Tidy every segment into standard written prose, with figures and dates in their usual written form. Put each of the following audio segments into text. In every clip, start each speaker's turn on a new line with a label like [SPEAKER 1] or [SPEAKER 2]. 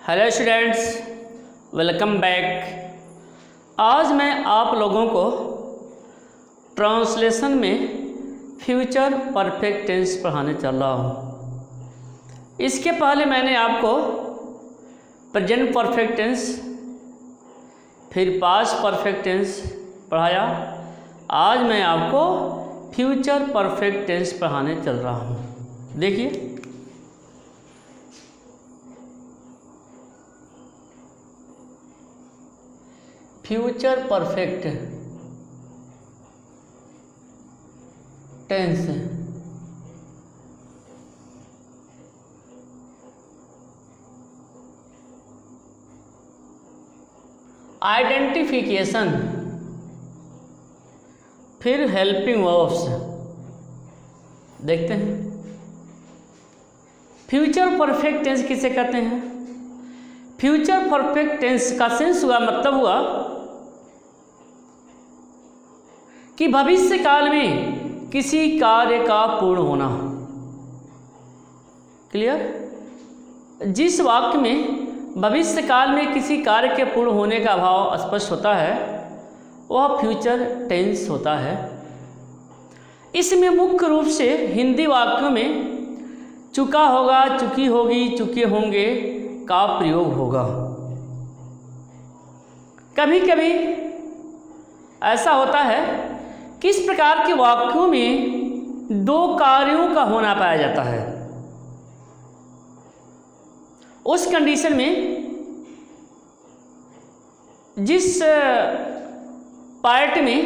[SPEAKER 1] Hello students, welcome back. आज मैं आप लोगों को ट्रांसलेशन में फ्यूचर परफेक्ट टेंस पढ़ाने चल रहा हूँ। इसके पहले मैंने आपको प्रेजेंट परफेक्ट टेंस फिर पास्ट परफेक्ट टेंस पढ़ाया। आज मैं आपको फ्यूचर परफेक्ट टेंस पढ़ाने चल रहा हूँ। देखिए, फ्यूचर परफेक्ट टेंस आइडेंटिफिकेशन फिर हेल्पिंग वर्ब्स देखते हैं। फ्यूचर परफेक्ट टेंस किसे कहते हैं? फ्यूचर परफेक्ट टेंस का सेंस हुआ, मतलब हुआ कि भविष्य काल में किसी कार्य का पूर्ण होना। क्लियर? जिस वाक्य में भविष्य काल में किसी कार्य के पूर्ण होने का भाव स्पष्ट होता है वह फ्यूचर टेंस होता है। इसमें मुख्य रूप से हिंदी वाक्यों में चुका होगा, चुकी होगी, चुके होंगे का प्रयोग होगा। कभी कभी ऐसा होता है कि इस प्रकार के वाक्यों में दो कार्यों का होना पाया जाता है। उस कंडीशन में जिस पार्ट में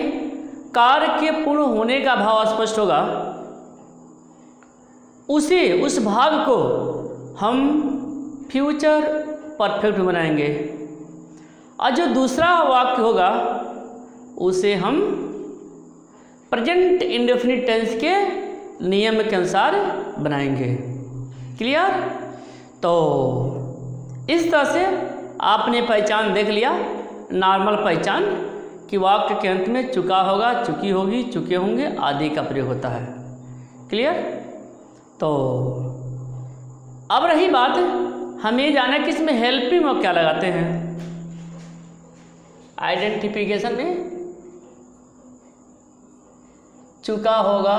[SPEAKER 1] कार्य के पूर्ण होने का भाव स्पष्ट होगा उस भाग को हम फ्यूचर परफेक्ट बनाएंगे, और जो दूसरा वाक्य होगा उसे हम प्रेजेंट इंडेफिनिट टेंस के नियम के अनुसार बनाएंगे। क्लियर? तो इस तरह से आपने पहचान देख लिया, नॉर्मल पहचान कि वाक्य के अंत में चुका होगा, चुकी होगी, चुके होंगे आदि का प्रयोग होता है। क्लियर? तो अब रही बात हमें जाना कि इसमें हेल्पिंग वर्ब क्या लगाते हैं। आइडेंटिफिकेशन में चुका होगा,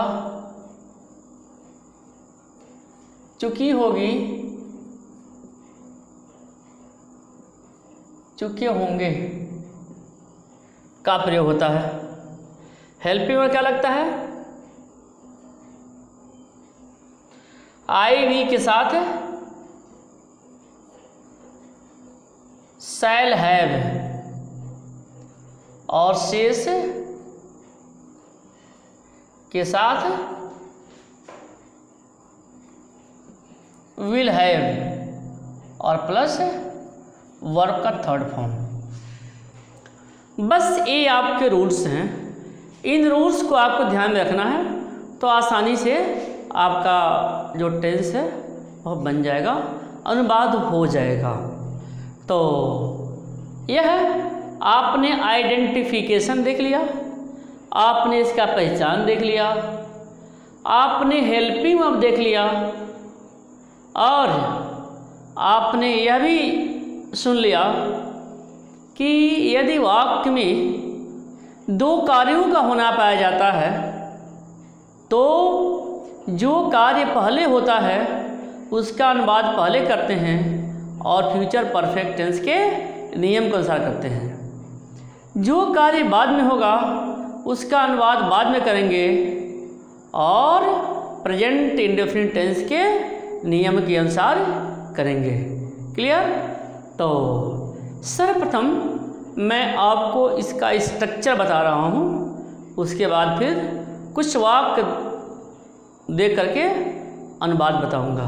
[SPEAKER 1] चुकी होगी, चुके होंगे का प्रयोग होता है। हेल्पिंग में क्या लगता है? आई वी के साथ शैल हैव और शेष के साथ विल हैव और प्लस वर्ब का थर्ड फॉर्म। बस ये आपके रूल्स हैं। इन रूल्स को आपको ध्यान में रखना है तो आसानी से आपका जो टेंस है वह बन जाएगा, अनुवाद हो जाएगा। तो यह आपने आइडेंटिफिकेशन देख लिया, आपने इसका पहचान देख लिया, आपने हेल्पिंग वर्ब देख लिया, और आपने यह भी सुन लिया कि यदि वाक्य में दो कार्यों का होना पाया जाता है तो जो कार्य पहले होता है उसका अनुवाद पहले करते हैं और फ्यूचर परफेक्ट टेंस के नियम के अनुसार करते हैं। जो कार्य बाद में होगा उसका अनुवाद बाद में करेंगे और प्रेजेंट इंडेफिनिट टेंस के नियम के अनुसार करेंगे। क्लियर? तो सर्वप्रथम मैं आपको इसका स्ट्रक्चर बता रहा हूँ, उसके बाद फिर कुछ वाक्य देख करके अनुवाद बताऊंगा।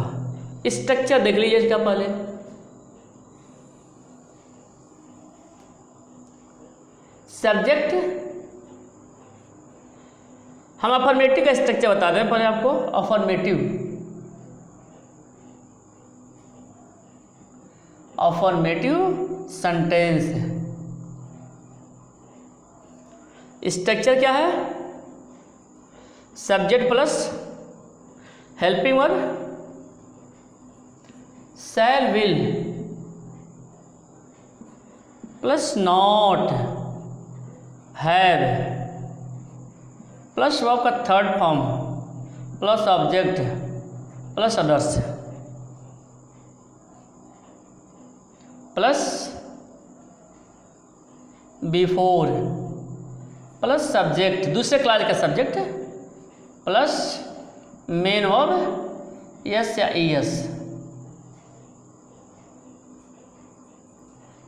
[SPEAKER 1] स्ट्रक्चर देख लीजिए इसका पहले। सब्जेक्ट, हम अफर्मेटिव का स्ट्रक्चर बता दें पहले आपको। अफर्मेटिव सेंटेंस स्ट्रक्चर क्या है? Subject plus helping verb, shall, will, plus not, have, plus verb का third form, plus object, plus others, plus before, plus subject, दूसरे क्लास का subject, plus main verb s या ES,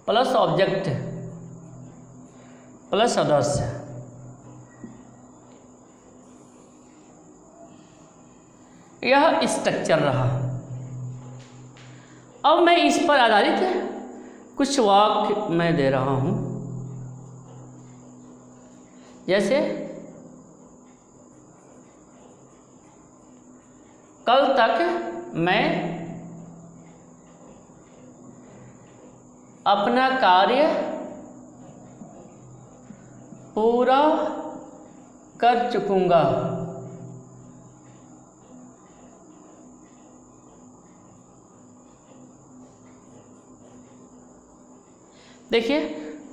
[SPEAKER 1] plus object, plus others. यह structure रहा। अब मैं इस पर आधारित कुछ वाक्य मैं दे रहा हूं, जैसे कल तक मैं अपना कार्य पूरा कर चुकूंगा। देखिए,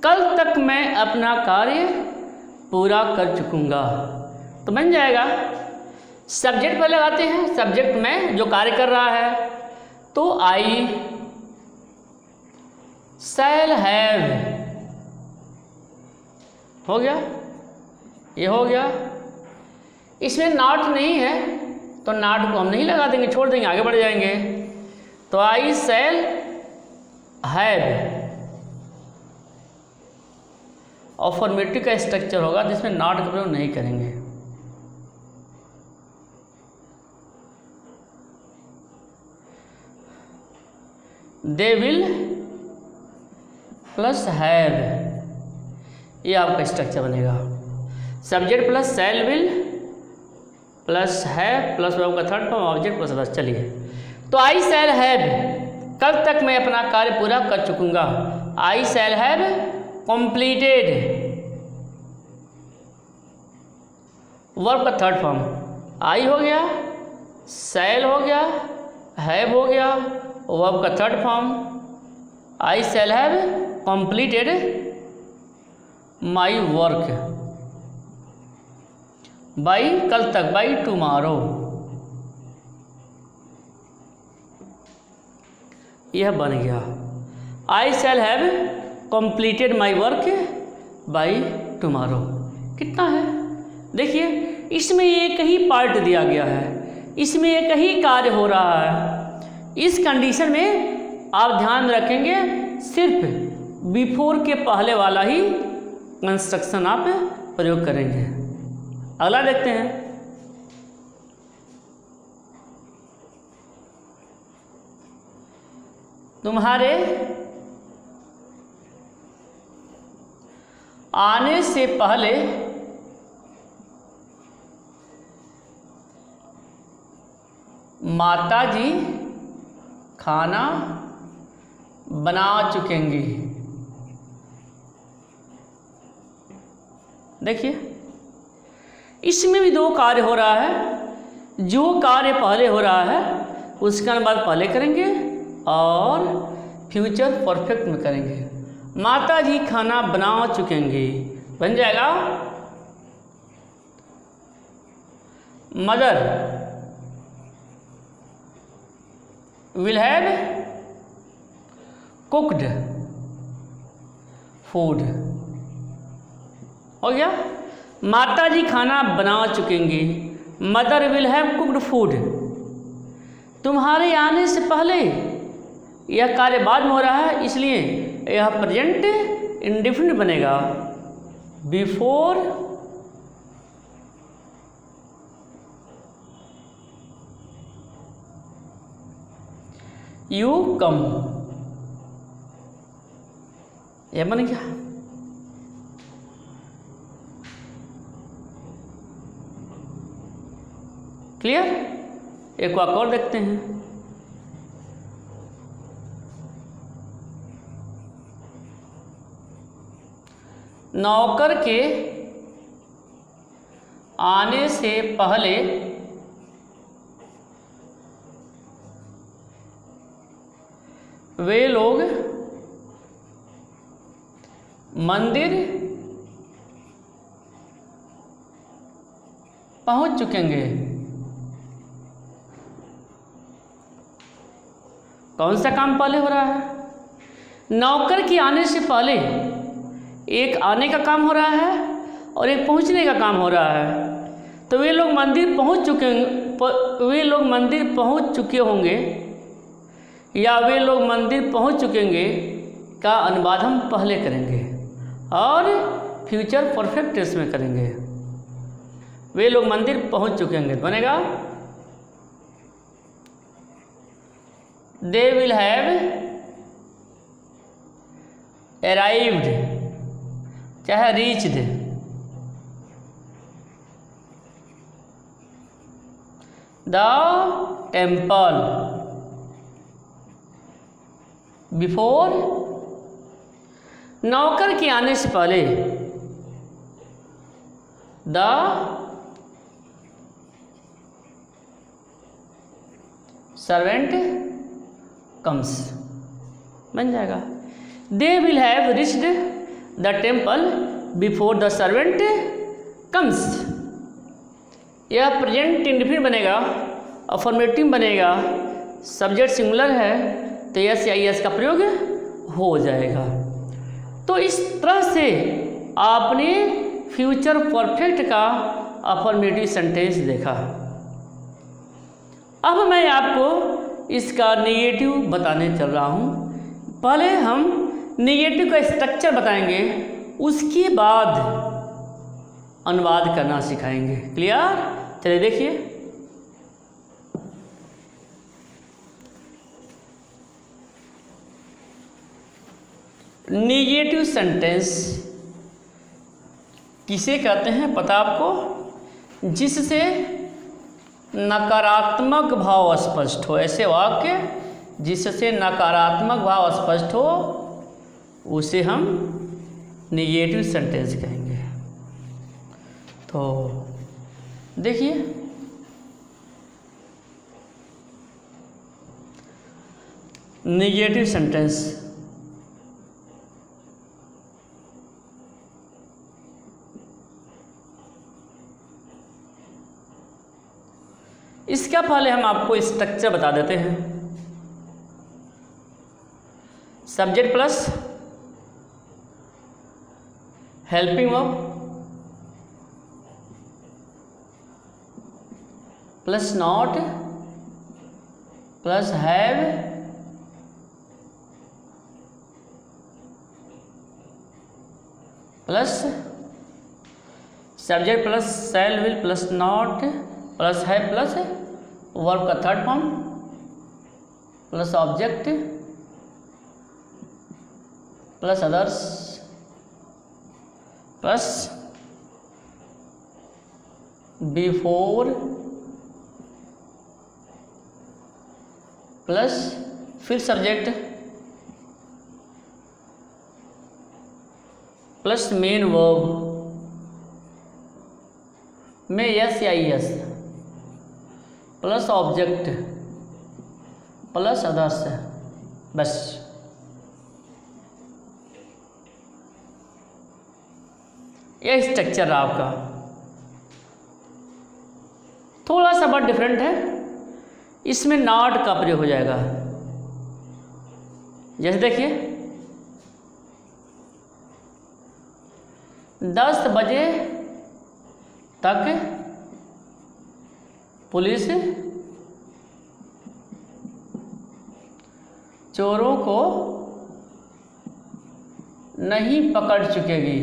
[SPEAKER 1] कल तक मैं अपना कार्य पूरा कर चुकूंगा, तो बन जाएगा। सब्जेक्ट पर लगाते हैं, सब्जेक्ट में जो कार्य कर रहा है, तो आई शैल हैव हो गया, ये हो गया। इसमें नॉट नहीं है तो नॉट को हम नहीं लगा देंगे, छोड़ देंगे, आगे बढ़ जाएंगे। तो आई शैल हैव अफर्मेटिव का स्ट्रक्चर होगा जिसमें नॉट का प्रयोग नहीं करेंगे। दे विल प्लस हैव, ये आपका स्ट्रक्चर बनेगा। Subject plus shall will plus have plus verb का third form object plus others. चलिए, तो आई शैल हैव, कल तक मैं अपना कार्य पूरा कर चुकूंगा। आई शैल हैव कंप्लीटेड, वर्ब का थर्ड फॉर्म आई हो गया, शैल हो गया, हैव हो गया, वर्ब का third form I shall have completed my work by, कल तक, बाई टुमारो। यह बन गया I shall have completed my work by tomorrow. कितना है देखिए, इसमें एक ही पार्ट दिया गया है, इसमें एक ही कार्य हो रहा है। इस कंडीशन में आप ध्यान रखेंगे सिर्फ बिफोर के पहले वाला ही कंस्ट्रक्शन आप प्रयोग करेंगे। अगला देखते हैं। तुम्हारे आने से पहले माताजी खाना बना चुकेंगी। देखिए, इसमें भी दो कार्य हो रहा है। जो कार्य पहले हो रहा है उसका बाद पहले करेंगे और फ्यूचर परफेक्ट में करेंगे। माताजी खाना बना चुकेंगी बन जाएगा mother will have cooked food. हो गया, माताजी खाना बना चुकेंगी, mother will have cooked food. तुम्हारे आने से पहले, यह कार्य बाद में हो रहा है इसलिए यह प्रेजेंट इंडेफिनिट बनेगा। बिफोर यू कम, यह बन गया। क्लियर? एक वाक्य और देखते हैं। नौकर के आने से पहले वे लोग मंदिर पहुंच चुकेंगे। कौन सा काम पहले हो रहा है? नौकर के आने से पहले एक आने का काम हो रहा है और एक पहुंचने का काम हो रहा है। तो वे लोग मंदिर पहुंच चुके होंगे या वे लोग मंदिर पहुंच चुकेंगे का अनुवाद हम पहले करेंगे और फ्यूचर परफेक्ट टेंस में करेंगे। वे लोग मंदिर पहुंच चुकेंगे बनेगा दे विल हैव अराइव्ड, चाहे रीच्ड। द टेम्पल बिफोर, नौकर के आने से पहले द सर्वेंट कम्स बन जाएगा। They will have reached the temple before the servant comes. यह प्रेजेंट इंडेफिनिट बनेगा, अफर्मेटिव बनेगा, सब्जेक्ट सिंगुलर है तो यस या यस का प्रयोग हो जाएगा। तो इस तरह से आपने फ्यूचर परफेक्ट का अफर्मेटिव सेंटेंस देखा। अब मैं आपको इसका नेगेटिव बताने चल रहा हूँ। पहले हम नेगेटिव का स्ट्रक्चर बताएंगे, उसके बाद अनुवाद करना सिखाएंगे। क्लियर? चलिए देखिए, नेगेटिव सेंटेंस किसे कहते हैं पता आपको? जिससे नकारात्मक भाव स्पष्ट हो। ऐसे वाक्य जिससे नकारात्मक भाव स्पष्ट हो उसे हम नेगेटिव सेंटेंस कहेंगे। तो देखिए, नेगेटिव सेंटेंस इसका पहले हम आपको स्ट्रक्चर बता देते हैं। Subject plus helping verb plus not plus have plus subject plus shall will plus not plus है प्लस वर्ब का third form plus object plus others plus before plus फिर सब्जेक्ट प्लस मेन वर्ब में yes या yes plus object plus others है। बस यह structure है आपका। थोड़ा सा बहुत डिफरेंट है, इसमें नॉट का प्रयोग हो जाएगा। जैसे देखिए 10 बजे तक पुलिस चोरों को नहीं पकड़ चुकेगी।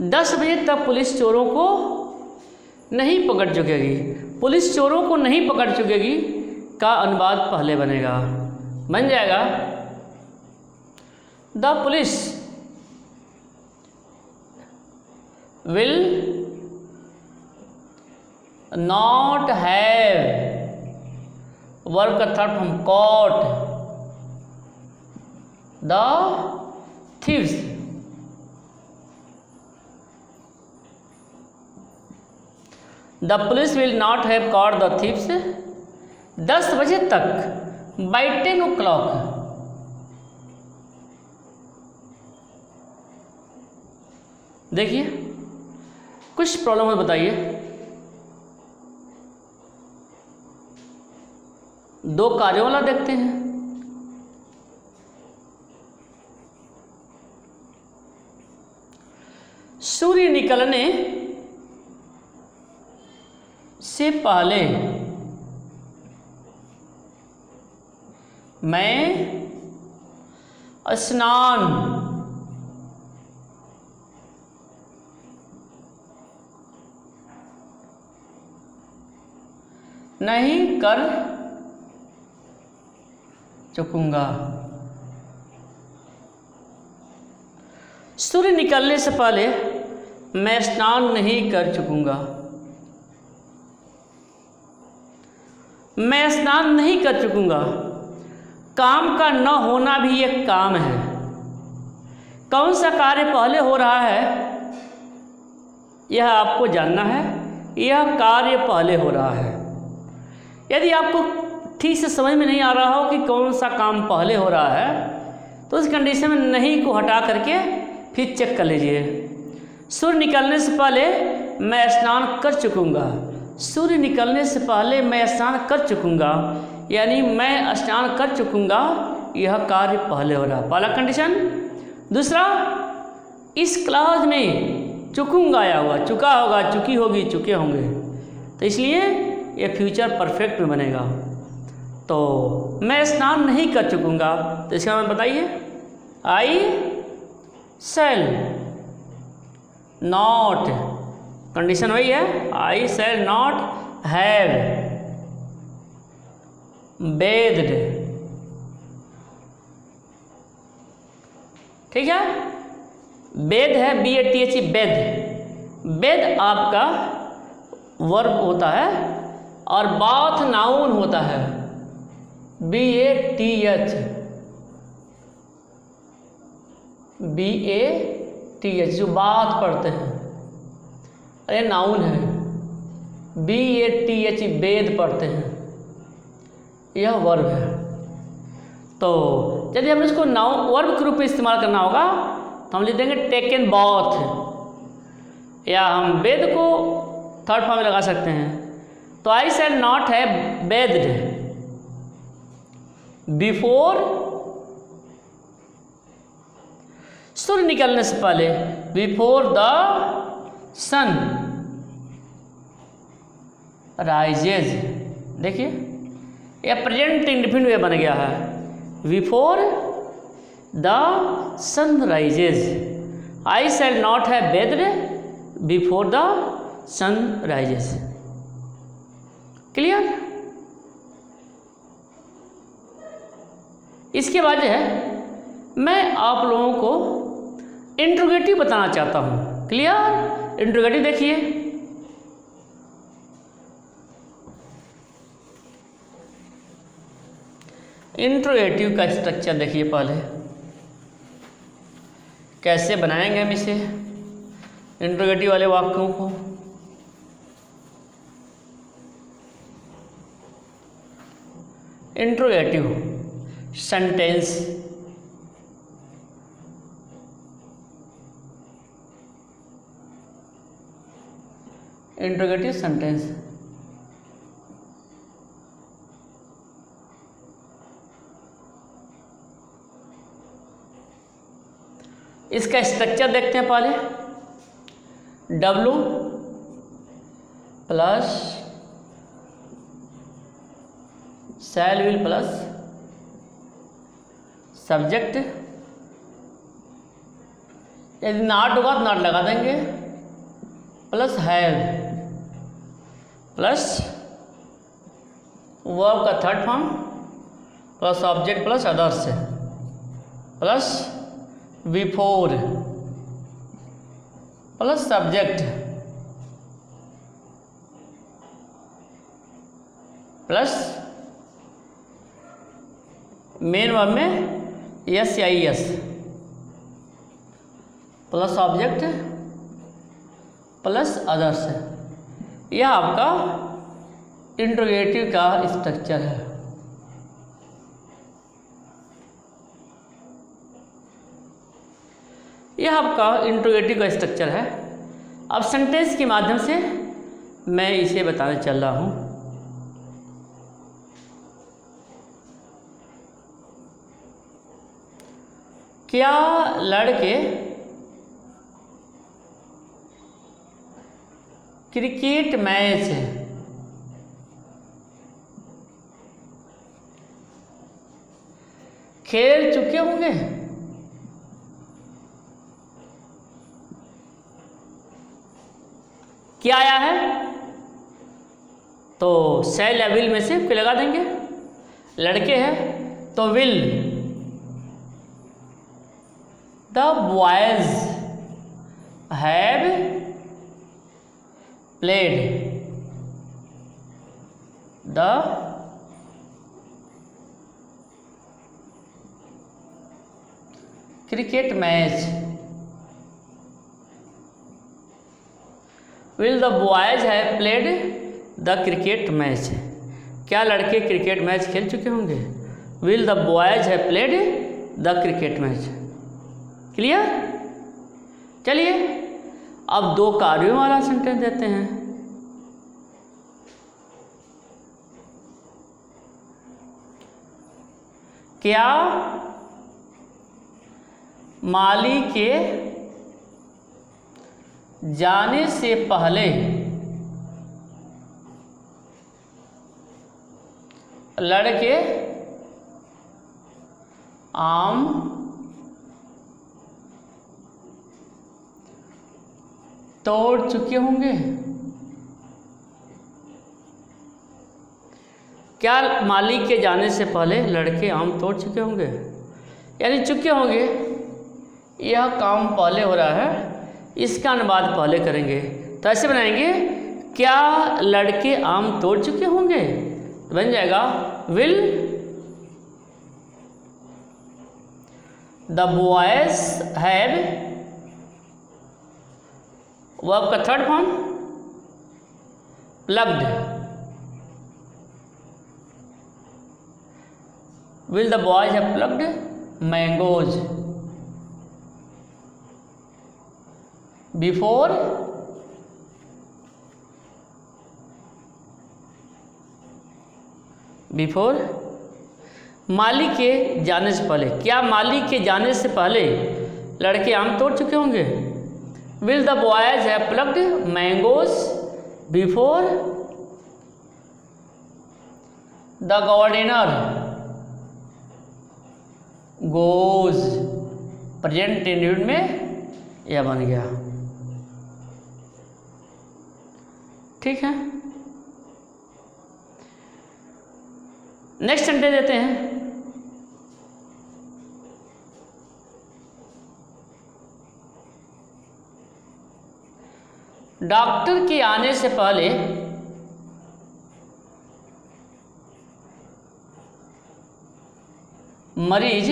[SPEAKER 1] दस बजे तक पुलिस चोरों को नहीं पकड़ चुकेगी। पुलिस चोरों को नहीं पकड़ चुकेगी का अनुवाद पहले बनेगा, बन जाएगा the police will not have verb का third form caught the thieves. The police will not have caught the thieves 10 बजे तक बाई 10 o'clock। देखिए कुछ प्रॉब्लम है, बताइए। 2 कार्यों वाला देखते हैं। सूर्य निकलने से पहले मैं स्नान नहीं कर चुकूंगा। सूर्य निकलने से पहले मैं स्नान नहीं कर चुकूंगा। मैं स्नान नहीं कर चुकूंगा। काम का न होना भी एक काम है। कौन सा कार्य पहले हो रहा है यह आपको जानना है। यह कार्य पहले हो रहा है। यदि आपको ठीक से समझ में नहीं आ रहा हो कि कौन सा काम पहले हो रहा है तो उस कंडीशन में नहीं को हटा करके फिर चेक कर लीजिए। सूर्य निकलने से पहले मैं स्नान कर चुकूंगा। सूर्य निकलने से पहले मैं स्नान कर चुकूंगा, यानी मैं स्नान कर चुकूंगा, यह कार्य पहले हो रहा। पहला कंडीशन। दूसरा, इस क्लॉज में चुकूंगा आया हुआ, चुका होगा, चुकी होगी, चुके होंगे, तो इसलिए यह फ्यूचर परफेक्ट में बनेगा। तो मैं स्नान नहीं कर चुकूंगा, तो इसका मतलब बताइए। आई शैल नॉट, कंडीशन वही है, आई शैल नॉट हैव बेद्ड। ठीक है, बेद है, BATH, बेद। बेद आपका वर्ब होता है और बाथ नाउन होता है, BATH, जो बात पढ़ते हैं, अरे नाउन है, BATH, बेद पढ़ते हैं, यह वर्ब है। तो यदि हम इसको नाउन वर्ब के रूप में इस्तेमाल करना होगा तो हम लिख देंगे टेकन बॉथ, या हम बेद को थर्ड फॉर्म में लगा सकते हैं। तो आई shall not have bathed before, सूर्य निकलने से पहले, बिफोर द सन राइजेज। देखिए यह प्रेजेंट इंडिफिनिट वे बन गया है, before the sun rises. I shall not have bathed before the sun rises. Clear. इसके बाद जो है मैं आप लोगों को इंट्रोगेटिव बताना चाहता हूं। क्लियर। इंट्रोगेटिव देखिए, इंट्रोगेटिव का स्ट्रक्चर देखिए। पहले कैसे बनाएंगे हम इसे, इंट्रोगेटिव वाले वाक्यों को। Interrogative sentence, interrogative sentence. इसका स्ट्रक्चर देखते हैं पहले। W plus shall will plus subject, यदि नॉट होगा तो नॉट लगा देंगे, प्लस हैव प्लस वर्ब का third form plus object plus others plus before plus subject plus main verb में यस या yes plus object plus others. यह आपका इंट्रोगेटिव का स्ट्रक्चर है। यह आपका इंट्रोगेटिव का स्ट्रक्चर है। अब सेंटेंस के माध्यम से मैं इसे बताने चल रहा हूँ। क्या लड़के क्रिकेट मैच खेल चुके होंगे? क्या आया है? तो शैल या विल में से कोई लगा देंगे। लड़के हैं तो will. The boys have played the cricket match. Will the boys have played the cricket match. क्या लड़के क्रिकेट मैच खेल चुके होंगे? Will the boys have played the cricket match. Clear? चलिए अब दो कार्यों वाला सेंटेंस देते हैं। क्या माली के जाने से पहले लड़के आम तोड़ चुके होंगे? क्या माली के जाने से पहले लड़के आम तोड़ चुके होंगे? यानी चुके होंगे, यह काम पहले हो रहा है, इसका अनुवाद पहले करेंगे। तो ऐसे बनाएंगे, क्या लड़के आम तोड़ चुके होंगे? तो बन जाएगा will the boys have, verb का third form plucked, will the boys have plugged mangoes before माली के जाने से पहले। क्या माली के जाने से पहले लड़के आम तोड़ चुके होंगे? Will the boys have plugged mangoes before the gardener goes. Present individual में यह बन गया। ठीक है, नेक्स्ट सेंटेंस देते हैं। डॉक्टर के आने से पहले मरीज,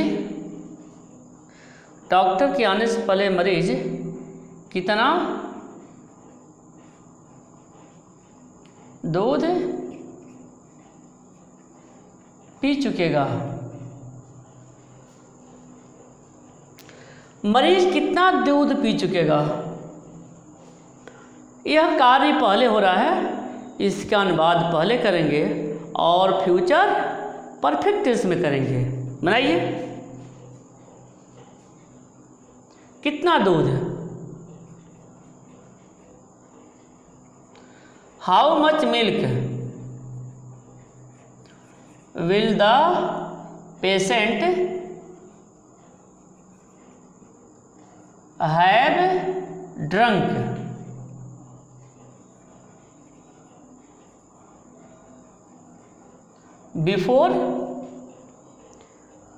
[SPEAKER 1] डॉक्टर के आने से पहले मरीज कितना दूध पी चुकेगा? मरीज कितना दूध पी चुकेगा? यह कार्य पहले हो रहा है, इसका अनुवाद पहले करेंगे और फ्यूचर परफेक्ट टेंस में करेंगे। बनाइए, कितना दूध? How much milk will the patient have drunk? Before,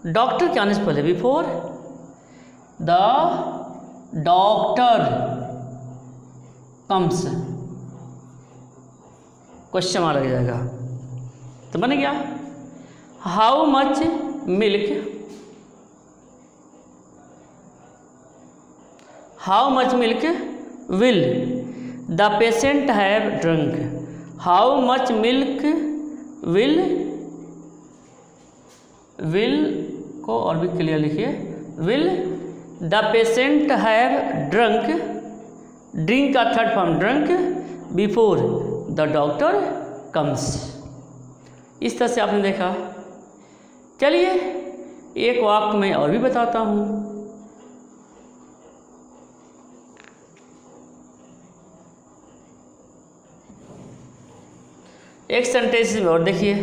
[SPEAKER 1] doctor के आने से पहले, before the doctor comes. Question mark लग जाएगा तो बन गया how much milk, how much milk will the patient have drunk. How much milk will को और भी क्लियर लिखिए, will the patient have drunk, drink का third form drunk, before the doctor comes. इस तरह से आपने देखा। चलिए एक वाक्य मैं और भी बताता हूँ। एक सेंटेंस में और देखिए,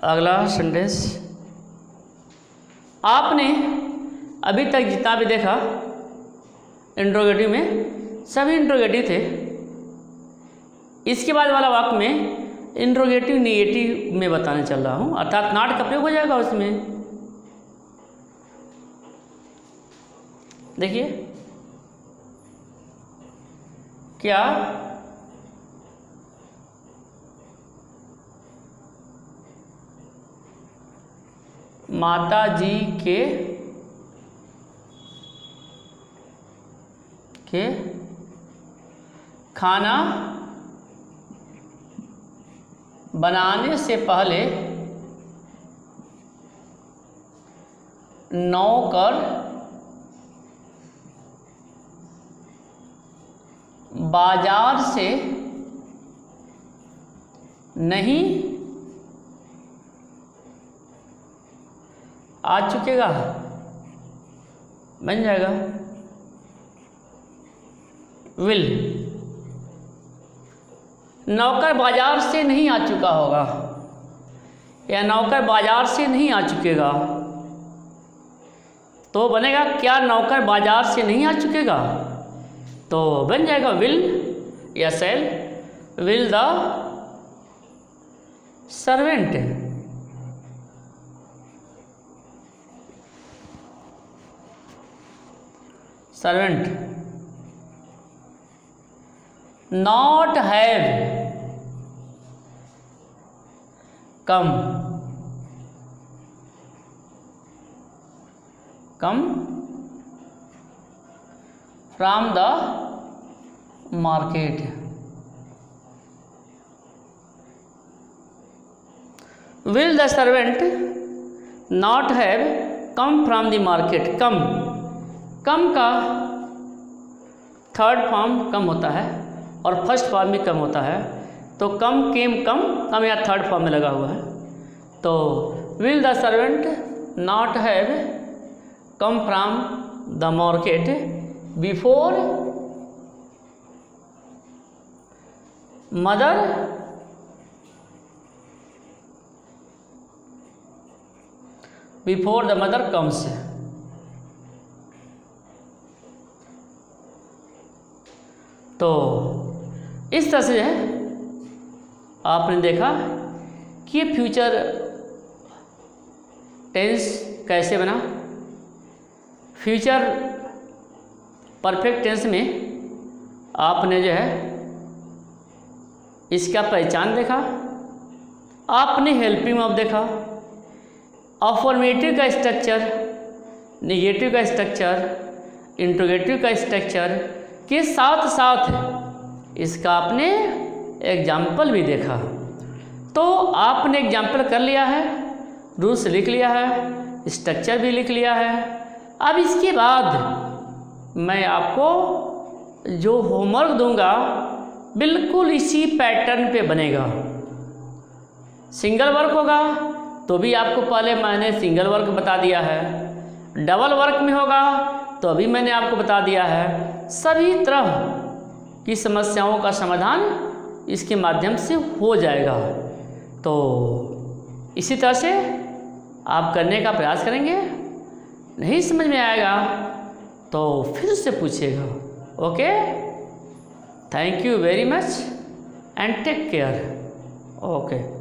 [SPEAKER 1] अगला सेंटेंस। आपने अभी तक जितना भी देखा इंट्रोगेटिव में, सभी इंट्रोगेटिव थे। इसके बाद वाला वाक्य में इंट्रोगेटिव नेगेटिव में बताने चल रहा हूँ, अर्थात नॉट का प्रयोग हो जाएगा उसमें। देखिए क्या माता जी के खाना बनाने से पहले नौकर बाजार से नहीं आ चुकेगा। बन जाएगा विल। नौकर बाजार से नहीं आ चुका होगा या नौकर बाजार से नहीं आ चुकेगा, तो बनेगा क्या नौकर बाजार से नहीं आ चुकेगा, तो बन जाएगा विल या shall. Will the servant not have come from the market. Will the servant not have come from the market. Come का थर्ड फॉर्म कम होता है और फर्स्ट फॉर्म भी कम होता है, तो कम केम कम या थर्ड फॉर्म में लगा हुआ है। तो will the servant not have come from the market before the mother comes. तो इस तरह से आपने देखा कि फ्यूचर टेंस कैसे बना। फ्यूचर परफेक्ट टेंस में आपने जो है इसका पहचान देखा, आपने हेल्पिंग ऑफ देखा, अफर्मेटिव का स्ट्रक्चर, नेगेटिव का स्ट्रक्चर, इंट्रोगेटिव का स्ट्रक्चर के साथ साथ इसका आपने एग्जाम्पल भी देखा। तो आपने एग्जाम्पल कर लिया है, रूल्स लिख लिया है, स्ट्रक्चर भी लिख लिया है। अब इसके बाद मैं आपको जो होमवर्क दूंगा बिल्कुल इसी पैटर्न पे बनेगा। सिंगल वर्क होगा तो भी आपको पहले मैंने सिंगल वर्क बता दिया है, डबल वर्क में होगा तो अभी मैंने आपको बता दिया है। सभी तरह की समस्याओं का समाधान इसके माध्यम से हो जाएगा। तो इसी तरह से आप करने का प्रयास करेंगे। नहीं समझ में आएगा तो फिर से पूछिएगा। Okay, thank you very much and take care. Okay.